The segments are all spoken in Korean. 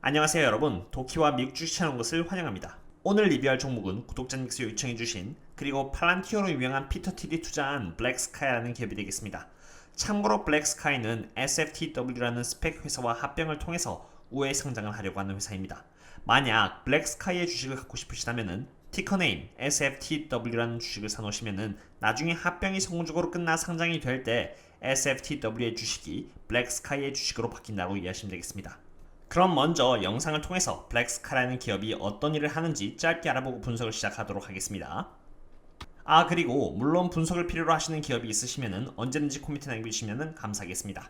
안녕하세요 여러분, 도키와 미국 주식 찾아온 것을 환영합니다. 오늘 리뷰할 종목은 구독자님께서 요청해주신 그리고 팔란티어로 유명한 피터 틸이 투자한 블랙스카이라는 기업이 되겠습니다. 참고로 블랙스카이는 SFTW라는 스펙 회사와 합병을 통해서 우회 상장을 하려고 하는 회사입니다. 만약 블랙스카이의 주식을 갖고 싶으시다면 티커네임 SFTW라는 주식을 사놓으시면 나중에 합병이 성공적으로 끝나 상장이 될 때 SFTW의 주식이 블랙스카이의 주식으로 바뀐다고 이해하시면 되겠습니다. 그럼 먼저 영상을 통해서 블랙스카이라는 기업이 어떤 일을 하는지 짧게 알아보고 분석을 시작하도록 하겠습니다. 그리고 물론 분석을 필요로 하시는 기업이 있으시면 언제든지 코멘트 남겨주시면 감사하겠습니다.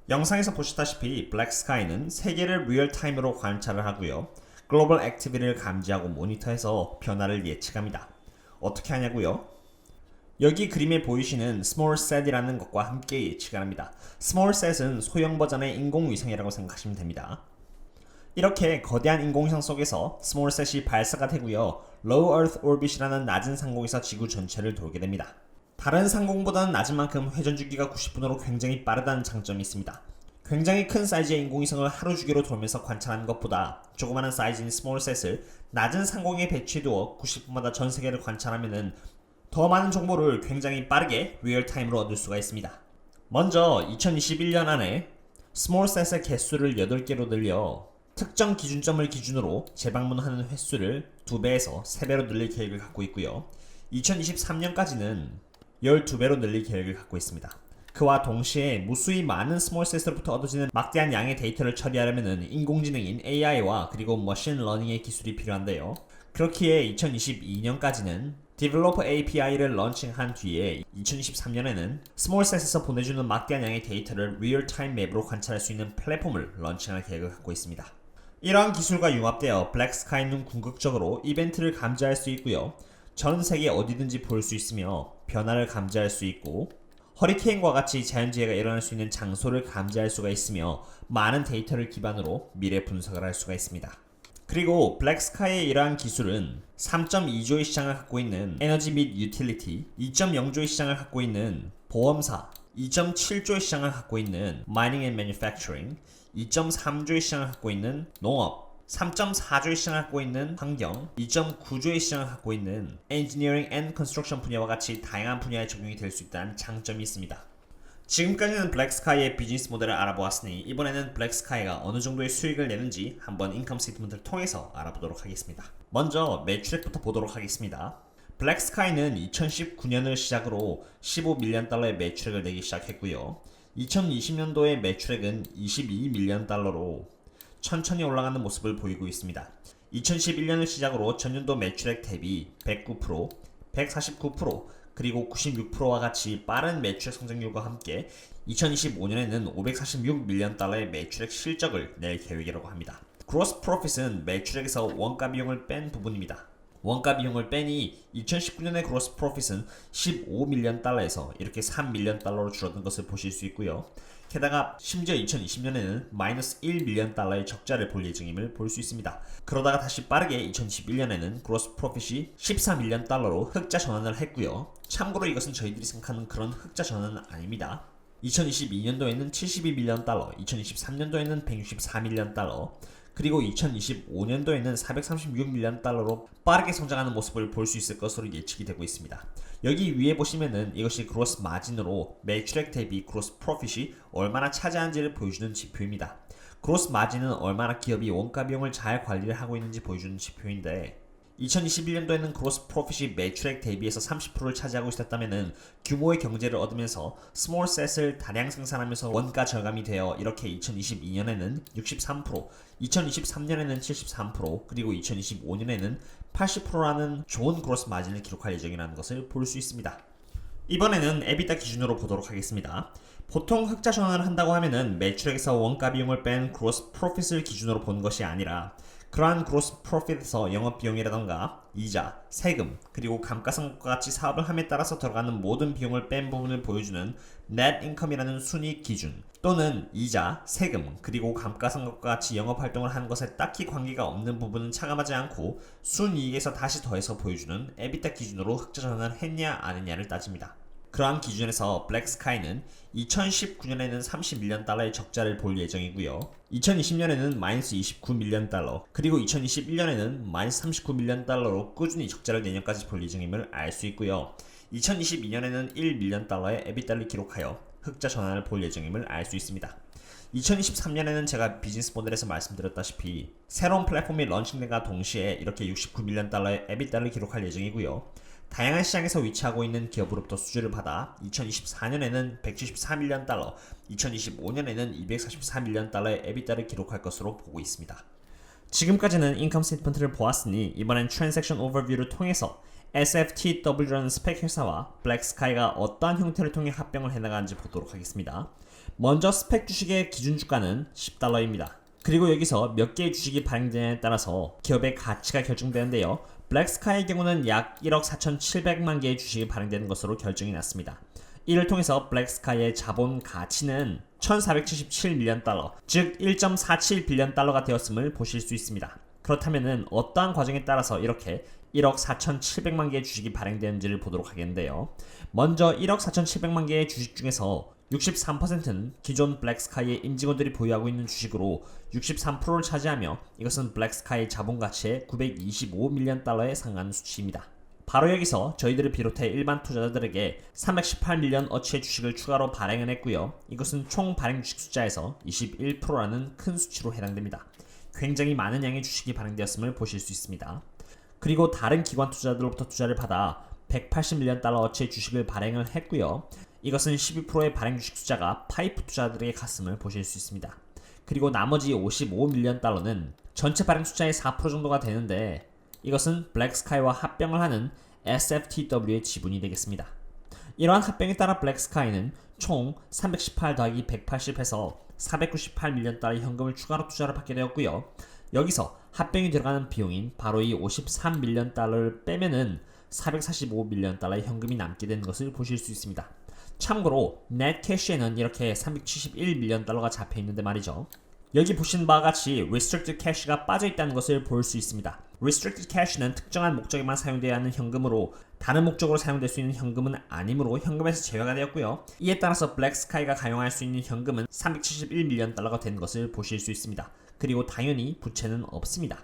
영상에서 보셨다시피 블랙스카이는 세계를 리얼타임으로 관찰을 하고요. 글로벌 액티비티를 감지하고 모니터해서 변화를 예측합니다. 어떻게 하냐고요? 여기 그림에 보이시는 스몰셋이라는 것과 함께 예측을 합니다. 스몰셋은 소형 버전의 인공위성이라고 생각하시면 됩니다. 이렇게 거대한 인공위성 속에서 스몰셋이 발사가 되고요. Low Earth Orbit이라는 낮은 상공에서 지구 전체를 돌게 됩니다. 다른 상공보다는 낮은 만큼 회전 주기가 90분으로 굉장히 빠르다는 장점이 있습니다. 굉장히 큰 사이즈의 인공위성을 하루 주기로 돌면서 관찰하는 것보다 조그마한 사이즈인 스몰셋을 낮은 상공에 배치해두어 90분마다 전 세계를 관찰하면 더 많은 정보를 굉장히 빠르게 리얼타임으로 얻을 수가 있습니다. 먼저 2021년 안에 스몰셋의 개수를 8개로 늘려 특정 기준점을 기준으로 재방문하는 횟수를 2배에서 3배로 늘릴 계획을 갖고 있고요. 2023년까지는 12배로 늘릴 계획을 갖고 있습니다. 그와 동시에 무수히 많은 스몰셋으로부터 얻어지는 막대한 양의 데이터를 처리하려면 인공지능인 AI와 그리고 머신러닝의 기술이 필요한데요. 그렇기에 2022년까지는 Developer API를 런칭한 뒤에 2023년에는 스몰셋에서 보내주는 막대한 양의 데이터를 리얼타임 맵으로 관찰할 수 있는 플랫폼을 런칭할 계획을 갖고 있습니다. 이러한 기술과 융합되어 블랙스카이는 궁극적으로 이벤트를 감지할 수 있고요. 전 세계 어디든지 볼 수 있으며 변화를 감지할 수 있고 허리케인과 같이 자연재해가 일어날 수 있는 장소를 감지할 수가 있으며 많은 데이터를 기반으로 미래 분석을 할 수가 있습니다. 그리고 블랙스카이의 이러한 기술은 3.2조의 시장을 갖고 있는 에너지 및 유틸리티, 2.0조의 시장을 갖고 있는 보험사, 2.7조의 시장을 갖고 있는 마이닝 앤 매뉴팩처링, 2.3조의 시장을 갖고 있는 농업, 3.4조의 시장을 갖고 있는 환경, 2.9조의 시장을 갖고 있는 엔지니어링 앤 컨스트럭션 분야와 같이 다양한 분야에 적용이 될 수 있다는 장점이 있습니다. 지금까지는 블랙스카이의 비즈니스 모델을 알아보았으니 이번에는 블랙스카이가 어느 정도의 수익을 내는지 한번 인컴 스테이트먼트를 통해서 알아보도록 하겠습니다. 먼저 매출액부터 보도록 하겠습니다. 블랙스카이는 2019년을 시작으로 15밀리언 달러의 매출액을 내기 시작했고요. 2020년도의 매출액은 22밀리언 달러로 천천히 올라가는 모습을 보이고 있습니다. 2011년을 시작으로 전년도 매출액 대비 109%, 149%, 그리고 96%와 같이 빠른 매출액 성장률과 함께 2025년에는 546밀리언 달러의 매출액 실적을 낼 계획이라고 합니다. Gross Profit은 매출액에서 원가 비용을 뺀 부분입니다. 원가 비용을 빼니 2019년의 Gross Profit은 15밀리언 달러에서 이렇게 3밀리언 달러로 줄어든 것을 보실 수 있고요. 게다가 심지어 2020년에는 마이너스 1밀리언 달러의 적자를 볼 예정임을 볼 수 있습니다. 그러다가 다시 빠르게 2021년에는 그로스 프로핏이 14밀리언 달러로 흑자 전환을 했고요. 참고로 이것은 저희들이 생각하는 그런 흑자 전환은 아닙니다. 2022년도에는 72밀리언 달러, 2023년도에는 164밀리언 달러, 그리고 2025년도에는 436밀리언 달러로 빠르게 성장하는 모습을 볼 수 있을 것으로 예측이 되고 있습니다. 여기 위에 보시면은 이것이 그로스 마진으로 매출액 대비 그로스 프로핏이 얼마나 차지하는지를 보여주는 지표입니다. 그로스 마진은 얼마나 기업이 원가 비용을 잘 관리를 하고 있는지 보여주는 지표인데 2021년도에는 그로스 프로핏이 매출액 대비해서 30%를 차지하고 있었다면 규모의 경제를 얻으면서 스몰 셋을 다량 생산하면서 원가 절감이 되어 이렇게 2022년에는 63%, 2023년에는 73%, 그리고 2025년에는 80%라는 좋은 그로스 마진을 기록할 예정이라는 것을 볼 수 있습니다. 이번에는 에비타 기준으로 보도록 하겠습니다. 보통 흑자 전환을 한다고 하면은 매출액에서 원가 비용을 뺀 그로스 프로핏을 기준으로 보는 것이 아니라 그러한 그로스 프로핏에서 영업비용이라던가 이자, 세금, 그리고 감가상각과 같이 사업을 함에 따라서 들어가는 모든 비용을 뺀 부분을 보여주는 net income이라는 순이익 기준 또는 이자, 세금, 그리고 감가상각과 같이 영업활동을 하는 것에 딱히 관계가 없는 부분은 차감하지 않고 순이익에서 다시 더해서 보여주는 에비타 기준으로 흑자 전환을 했냐 안 했냐를 따집니다. 그러한 기준에서 블랙스카이는 2019년에는 30밀리언 달러의 적자를 볼 예정이고요. 2020년에는 마이너스 29밀리언 달러, 그리고 2021년에는 마이너스 39밀리언 달러로 꾸준히 적자를 내년까지 볼 예정임을 알 수 있고요. 2022년에는 1밀리언 달러의 에비타를 기록하여 흑자 전환을 볼 예정임을 알 수 있습니다. 2023년에는 제가 비즈니스 모델에서 말씀드렸다시피 새로운 플랫폼이 런칭된과 동시에 이렇게 69밀리언 달러의 에비타를 기록할 예정이고요. 다양한 시장에서 위치하고 있는 기업으로부터 수주를 받아 2024년에는 174밀리언 달러, 2025년에는 244밀리언 달러의 에비타를 기록할 것으로 보고 있습니다. 지금까지는 인컴 스테이트먼트를 보았으니 이번엔 트랜잭션 오버뷰를 통해서 SFTW라는 스펙 회사와 블랙스카이가 어떠한 형태를 통해 합병을 해나가는지 보도록 하겠습니다. 먼저 스펙 주식의 기준 주가는 10달러입니다. 그리고 여기서 몇 개의 주식이 발행되냐에 따라서 기업의 가치가 결정되는데요. 블랙스카이의 경우는 약 1억 4,700만 개의 주식이 발행되는 것으로 결정이 났습니다. 이를 통해서 블랙스카이의 자본 가치는 1,477밀리언 달러, 즉 1.47빌리언 달러가 되었음을 보실 수 있습니다. 그렇다면 어떠한 과정에 따라서 이렇게 1억 4,700만 개의 주식이 발행되는지를 보도록 하겠는데요. 먼저 1억 4,700만 개의 주식 중에서 63%는 기존 블랙스카이의 임직원들이 보유하고 있는 주식으로 63%를 차지하며 이것은 블랙스카이 자본가치의 925밀리언 달러에 상하는 수치입니다. 바로 여기서 저희들을 비롯해 일반 투자자들에게 318밀리언 어치의 주식을 추가로 발행을 했고요. 이것은 총 발행 주식 숫자에서 21%라는 큰 수치로 해당됩니다. 굉장히 많은 양의 주식이 발행되었음을 보실 수 있습니다. 그리고 다른 기관 투자자들로부터 투자를 받아 180밀리언 달러 어치의 주식을 발행을 했고요. 이것은 12%의 발행 주식 숫자가 파이프 투자자들에게 갔음을 보실 수 있습니다. 그리고 나머지 55밀리언 달러는 전체 발행 숫자의 4% 정도가 되는데 이것은 블랙스카이와 합병을 하는 SFTW의 지분이 되겠습니다. 이러한 합병에 따라 블랙스카이는 총 318 더하기 180해서 498밀리언 달러의 현금을 추가로 투자를 받게 되었고요. 여기서 합병이 들어가는 비용인 바로 이 53밀리언 달러를 빼면은 445밀리언 달러의 현금이 남게 되는 것을 보실 수 있습니다. 참고로 넷 캐시에는 이렇게 371밀리언 달러가 잡혀 있는데 말이죠. 여기 보신 바와 같이 restricted cash가 빠져 있다는 것을 볼 수 있습니다. restricted cash는 특정한 목적에만 사용되어야 하는 현금으로 다른 목적으로 사용될 수 있는 현금은 아니므로 현금에서 제외가 되었고요. 이에 따라서 블랙스카이가 가용할 수 있는 현금은 371밀리언 달러가 된 것을 보실 수 있습니다. 그리고 당연히 부채는 없습니다.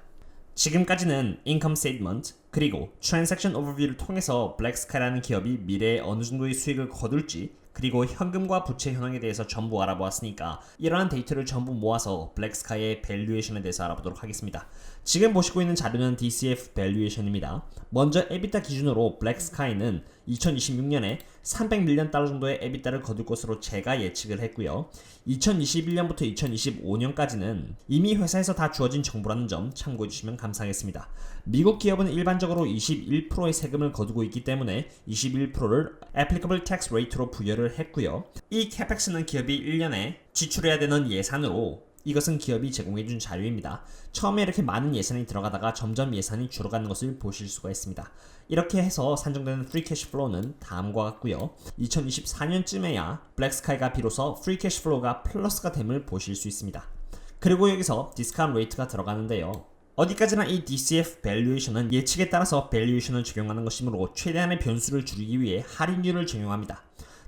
지금까지는 인컴 스테이트먼트 그리고 트랜잭션 오버뷰를 통해서 블랙스카이라는 기업이 미래에 어느 정도의 수익을 거둘지 그리고 현금과 부채 현황에 대해서 전부 알아보았으니까 이러한 데이터를 전부 모아서 블랙스카이의 밸류에이션에 대해서 알아보도록 하겠습니다. 지금 보시고 있는 자료는 DCF 밸류에이션입니다. 먼저 에비타 기준으로 블랙스카이는 2026년에 300밀리언 달러 정도의 에비타를 거둘 것으로 제가 예측을 했고요. 2021년부터 2025년까지는 이미 회사에서 다 주어진 정보라는 점 참고해 주시면 감사하겠습니다. 미국 기업은 일반적으로 21%의 세금을 거두고 있기 때문에 21%를 applicable tax rate로 부여를 했고요. 이 CAPEX는 기업이 1년에 지출해야 되는 예산으로 이것은 기업이 제공해준 자료입니다. 처음에 이렇게 많은 예산이 들어가다가 점점 예산이 줄어가는 것을 보실 수가 있습니다. 이렇게 해서 산정되는 프리 캐시 플로우는 다음과 같고요. 2024년쯤에야 블랙스카이가 비로소 프리 캐시 플로우가 플러스가 됨을 보실 수 있습니다. 그리고 여기서 디스카운트 레이트가 들어가는데요. 어디까지나 이 DCF 밸류에이션은 예측에 따라서 밸류에이션을 적용하는 것이므로 최대한의 변수를 줄이기 위해 할인율을 적용합니다.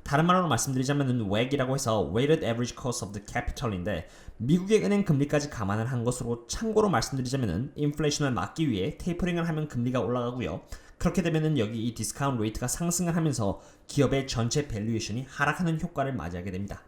다른 말로 말씀드리자면 WAC이라고 해서 Weighted Average Cost of the Capital인데 미국의 은행 금리까지 감안을 한 것으로 참고로 말씀드리자면 인플레이션을 막기 위해 테이퍼링을 하면 금리가 올라가고요. 그렇게 되면 여기 이 디스카운트 레이트가 상승을 하면서 기업의 전체 밸류에이션이 하락하는 효과를 맞이하게 됩니다.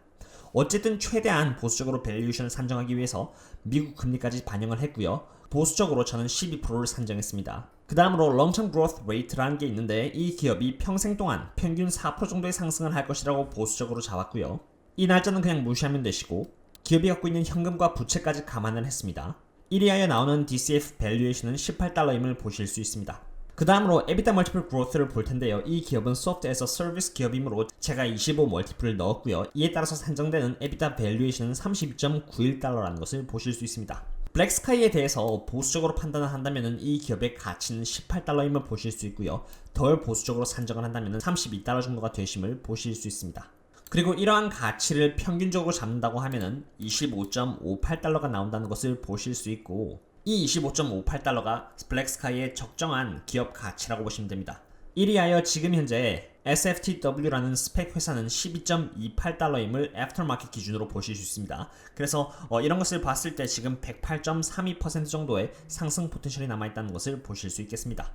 어쨌든 최대한 보수적으로 밸류에이션을 산정하기 위해서 미국 금리까지 반영을 했고요. 보수적으로 저는 12%를 산정했습니다. 그 다음으로 Long-Term Growth Rate라는 게 있는데 이 기업이 평생 동안 평균 4% 정도의 상승을 할 것이라고 보수적으로 잡았고요. 이 날짜는 그냥 무시하면 되시고 기업이 갖고 있는 현금과 부채까지 감안을 했습니다. 이리하여 나오는 DCF 밸류에이션은 18달러임을 보실 수 있습니다. 그 다음으로 EBITDA 멀티플 그로스를 볼 텐데요. 이 기업은 소프트 에서 서비스 기업이므로 제가 25 멀티플을 넣었고요. 이에 따라서 산정되는 EBITDA 밸류에이션은 32.91달러라는 것을 보실 수 있습니다. 블랙스카이에 대해서 보수적으로 판단을 한다면 이 기업의 가치는 18달러임을 보실 수 있고요. 덜 보수적으로 산정을 한다면 32달러 정도가 되심을 보실 수 있습니다. 그리고 이러한 가치를 평균적으로 잡는다고 하면 25.58달러가 나온다는 것을 보실 수 있고 이 25.58달러가 블랙스카이의 적정한 기업 가치라고 보시면 됩니다. 이리하여 지금 현재 SFTW라는 스펙 회사는 12.28달러임을 애프터마켓 기준으로 보실 수 있습니다. 그래서 이런 것을 봤을 때 지금 108.32% 정도의 상승 포텐셜이 남아있다는 것을 보실 수 있겠습니다.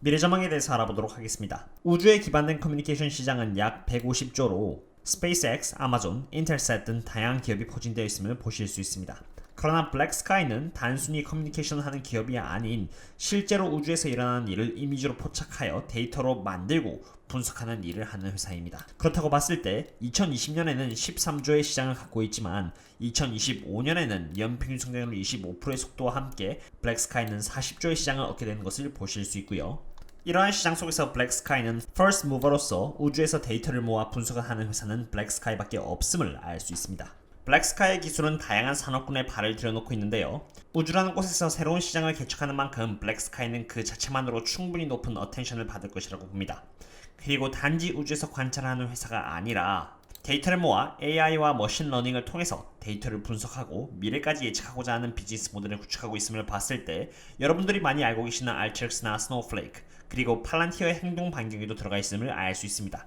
미래 전망에 대해서 알아보도록 하겠습니다. 우주에 기반된 커뮤니케이션 시장은 약 150조로 스페이스X, 아마존, 인텔셋 등 다양한 기업이 포진되어 있음을 보실 수 있습니다. 그러나 블랙스카이는 단순히 커뮤니케이션을 하는 기업이 아닌 실제로 우주에서 일어나는 일을 이미지로 포착하여 데이터로 만들고 분석하는 일을 하는 회사입니다. 그렇다고 봤을 때 2020년에는 13조의 시장을 갖고 있지만 2025년에는 연평균 성장률 25%의 속도와 함께 블랙스카이는 40조의 시장을 얻게 되는 것을 보실 수 있고요. 이러한 시장 속에서 블랙스카이는 퍼스트 무버로서 우주에서 데이터를 모아 분석을 하는 회사는 블랙스카이밖에 없음을 알 수 있습니다. 블랙스카이의 기술은 다양한 산업군에 발을 들여놓고 있는데요. 우주라는 곳에서 새로운 시장을 개척하는 만큼 블랙스카이는 그 자체만으로 충분히 높은 어텐션을 받을 것이라고 봅니다. 그리고 단지 우주에서 관찰하는 회사가 아니라 데이터를 모아 AI와 머신러닝을 통해서 데이터를 분석하고 미래까지 예측하고자 하는 비즈니스 모델을 구축하고 있음을 봤을 때 여러분들이 많이 알고 계시는 알트릭스나 스노우플레이크 그리고 팔란티어의 행동 반경에도 들어가 있음을 알 수 있습니다.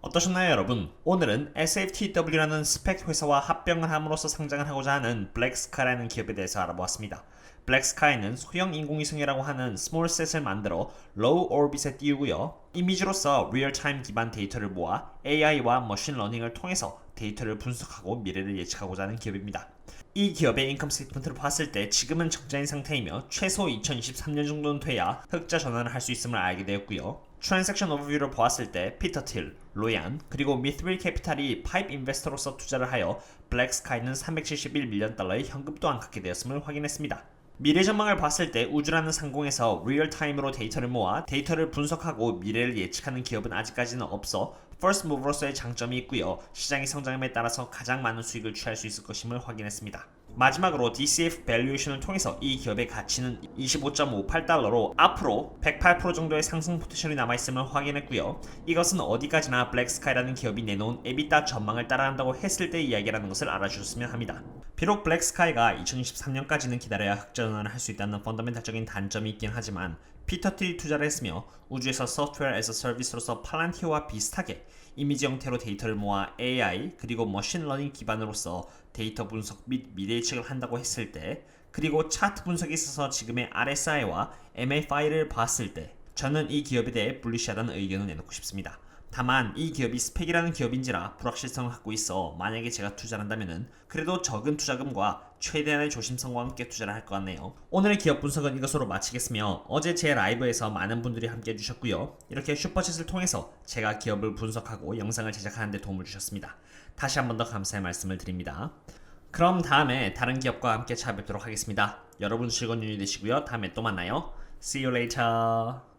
어떠셨나요 여러분? 오늘은 SFTW라는 스펙 회사와 합병을 함으로써 상장을 하고자 하는 블랙스카이라는 기업에 대해서 알아보았습니다. 블랙스카이는 소형 인공위성이라고 하는 스몰셋을 만들어 로우 오비트에 띄우고요. 이미지로서 리얼타임 기반 데이터를 모아 AI와 머신러닝을 통해서 데이터를 분석하고 미래를 예측하고자 하는 기업입니다. 이 기업의 인컴 스테이트먼트를 봤을 때 지금은 적자인 상태이며 최소 2023년 정도는 돼야 흑자 전환을 할 수 있음을 알게 되었고요. 트랜잭션 오버뷰를 보았을 때 피터 틸, 로얀, 그리고 미트릴 캐피탈이 파이프 인베스터로서 투자를 하여 블랙스카이는 371밀리언 달러의 현금 또한 갖게 되었음을 확인했습니다. 미래 전망을 봤을 때 우주라는 상공에서 리얼타임으로 데이터를 모아 데이터를 분석하고 미래를 예측하는 기업은 아직까지는 없어 퍼스트 무버로서의 장점이 있고요. 시장의 성장함에 따라서 가장 많은 수익을 취할 수 있을 것임을 확인했습니다. 마지막으로 DCF 밸류에이션을 통해서 이 기업의 가치는 25.58달러로 앞으로 108% 정도의 상승 포텐셜이 남아있음을 확인했고요. 이것은 어디까지나 블랙스카이라는 기업이 내놓은 EBITDA 전망을 따라한다고 했을 때 이야기라는 것을 알아주셨으면 합니다. 비록 블랙스카이가 2023년까지는 기다려야 흑전환을 할 수 있다는 펀더멘탈적인 단점이 있긴 하지만 피터 틸이 투자를 했으며 우주에서 소프트웨어 에서 서비스로서 팔란티어와 비슷하게 이미지 형태로 데이터를 모아 AI 그리고 머신러닝 기반으로서 데이터 분석 및 미래 예측을 한다고 했을 때 그리고 차트 분석에 있어서 지금의 RSI와 MA5를 봤을 때 저는 이 기업에 대해 불리시하다는 의견을 내놓고 싶습니다. 다만 이 기업이 스펙이라는 기업인지라 불확실성을 갖고 있어 만약에 제가 투자를 한다면 그래도 적은 투자금과 최대한의 조심성과 함께 투자를 할 것 같네요. 오늘의 기업 분석은 이것으로 마치겠으며 어제 제 라이브에서 많은 분들이 함께 해주셨고요. 이렇게 슈퍼챗을 통해서 제가 기업을 분석하고 영상을 제작하는 데 도움을 주셨습니다. 다시 한 번 더 감사의 말씀을 드립니다. 그럼 다음에 다른 기업과 함께 찾아뵙도록 하겠습니다. 여러분 즐거운 연휴 되시고요. 다음에 또 만나요. See you later.